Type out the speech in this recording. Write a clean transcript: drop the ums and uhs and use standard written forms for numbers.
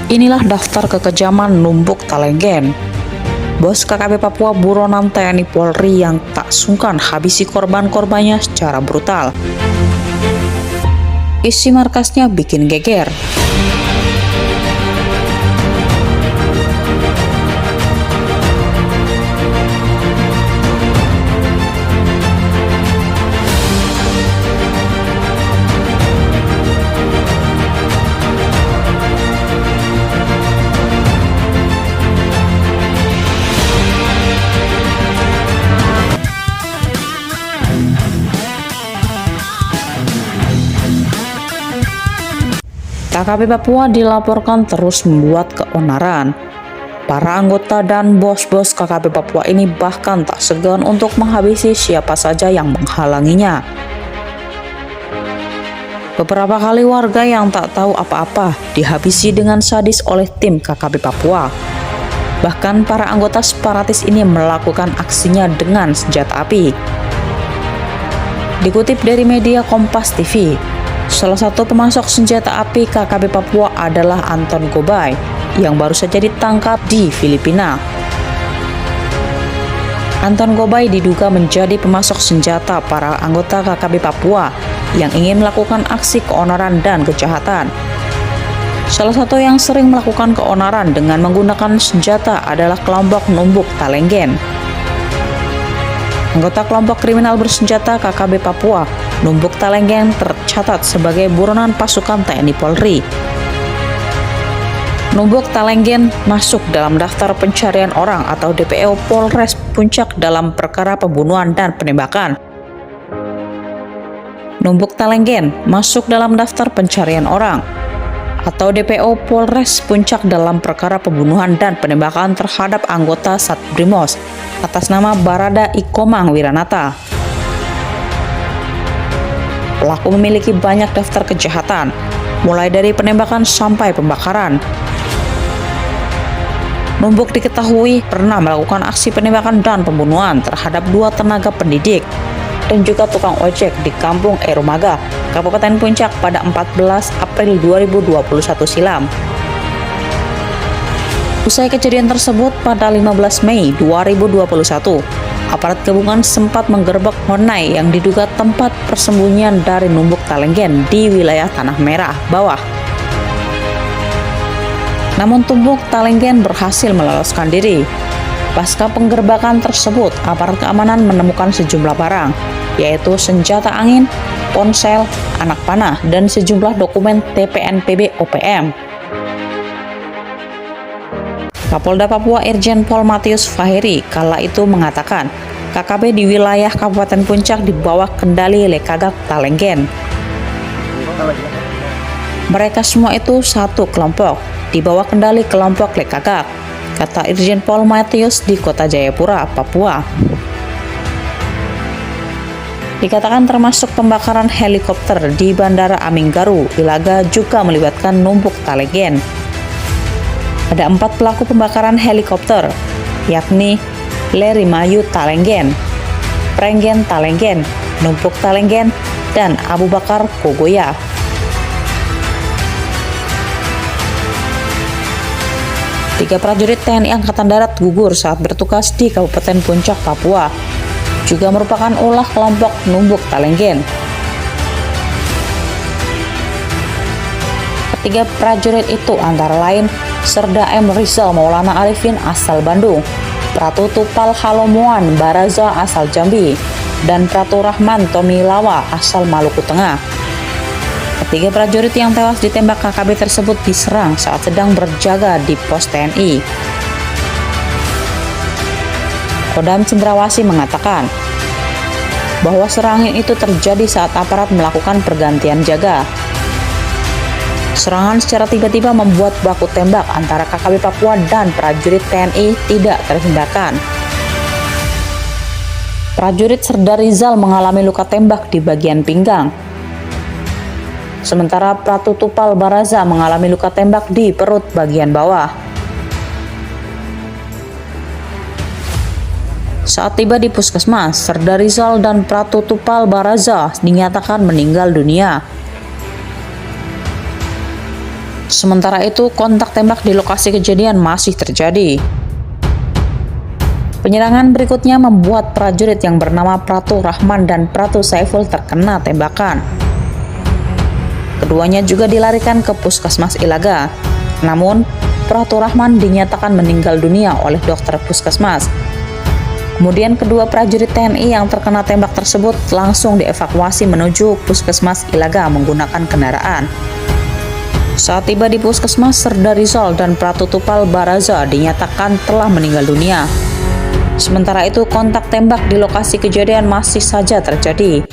Inilah daftar kekejaman Numbuk Talenggen. Bos KKP Papua buronan TNI Polri yang tak sungkan habisi korban-korbannya secara brutal. Isi markasnya bikin geger. KKP Papua dilaporkan terus membuat keonaran. Para anggota dan bos-bos KKP Papua ini bahkan tak segan untuk menghabisi siapa saja yang menghalanginya. Beberapa kali warga yang tak tahu apa-apa dihabisi dengan sadis oleh tim KKP Papua. Bahkan para anggota separatis ini melakukan aksinya dengan senjata api. Dikutip dari media Kompas TV, salah satu pemasok senjata api KKP Papua adalah Anton Gobay yang baru saja ditangkap di Filipina. Anton Gobay diduga menjadi pemasok senjata para anggota KKP Papua yang ingin melakukan aksi keonaran dan kejahatan. Salah satu yang sering melakukan keonaran dengan menggunakan senjata adalah kelompok Numbuk Talenggen. Anggota kelompok kriminal bersenjata KKP Papua, Numbuk Talenggen tercatat sebagai buronan pasukan TNI Polri. Numbuk Talenggen masuk dalam daftar pencarian orang atau DPO Polres Puncak dalam perkara pembunuhan dan penembakan. Numbuk Talenggen masuk dalam daftar pencarian orang atau DPO Polres Puncak dalam perkara pembunuhan dan penembakan terhadap anggota Satbrimos atas nama Barada Ikomang Wiranata. Pelaku memiliki banyak daftar kejahatan, mulai dari penembakan sampai pembakaran. Numbuk diketahui pernah melakukan aksi penembakan dan pembunuhan terhadap 2 tenaga pendidik dan juga tukang ojek di Kampung Erumaga, Kabupaten Puncak pada 14 April 2021 silam. Usai kejadian tersebut pada 15 Mei 2021, aparat gabungan sempat menggerebek Honai yang diduga tempat persembunyian dari Numbuk Talenggen di wilayah Tanah Merah bawah. Namun Numbuk Talenggen berhasil meloloskan diri. Pasca penggerbekan tersebut, aparat keamanan menemukan sejumlah barang, yaitu senjata angin, ponsel, anak panah, dan sejumlah dokumen TPNPB OPM. Kapolda Papua Irjen Pol Matius Faheri kala itu mengatakan, KKP di wilayah Kabupaten Puncak di bawah kendali Lekagak Talenggen. Mereka semua itu satu kelompok, di bawah kendali kelompok Lekagak, kata Irjen Pol Matius di Kota Jayapura, Papua. Dikatakan termasuk pembakaran helikopter di Bandara Aminggaru, Ilaga juga melibatkan Numbuk Talenggen. Ada 4 pelaku pembakaran helikopter, yakni Lerimayu Talenggen, Prenggen Talenggen, Numbuk Talenggen, dan Abu Bakar Kogoya. Tiga prajurit TNI Angkatan Darat gugur saat bertugas di Kabupaten Puncak, Papua, juga merupakan ulah kelompok Numbuk Talenggen. Ketiga prajurit itu antara lain Serda M. Rizal Maulana Arifin asal Bandung, Pratu Tupal Halomuan Baraza asal Jambi, dan Pratu Rahman Tomilawa asal Maluku Tengah. Ketiga prajurit yang tewas ditembak KKB tersebut diserang saat sedang berjaga di pos TNI. Kodam Cendrawasih mengatakan bahwa serangan itu terjadi saat aparat melakukan pergantian jaga. Serangan secara tiba-tiba membuat baku tembak antara KKB Papua dan prajurit TNI tidak terhindarkan. Prajurit Serda Rizal mengalami luka tembak di bagian pinggang. Sementara Pratu Tupal Baraza mengalami luka tembak di perut bagian bawah. Saat tiba di puskesmas, Serda Rizal dan Pratu Tupal Baraza dinyatakan meninggal dunia. Sementara itu, kontak tembak di lokasi kejadian masih terjadi. Penyerangan berikutnya membuat prajurit yang bernama Pratu Rahman dan Pratu Saiful terkena tembakan. Keduanya juga dilarikan ke Puskesmas Ilaga. Namun, Pratu Rahman dinyatakan meninggal dunia oleh dokter puskesmas. Kemudian kedua prajurit TNI yang terkena tembak tersebut langsung dievakuasi menuju Puskesmas Ilaga menggunakan kendaraan. Saat tiba di Puskesmas, Serda Rizal dan Pratu Tupal Baraza dinyatakan telah meninggal dunia. Sementara itu, kontak tembak di lokasi kejadian masih saja terjadi.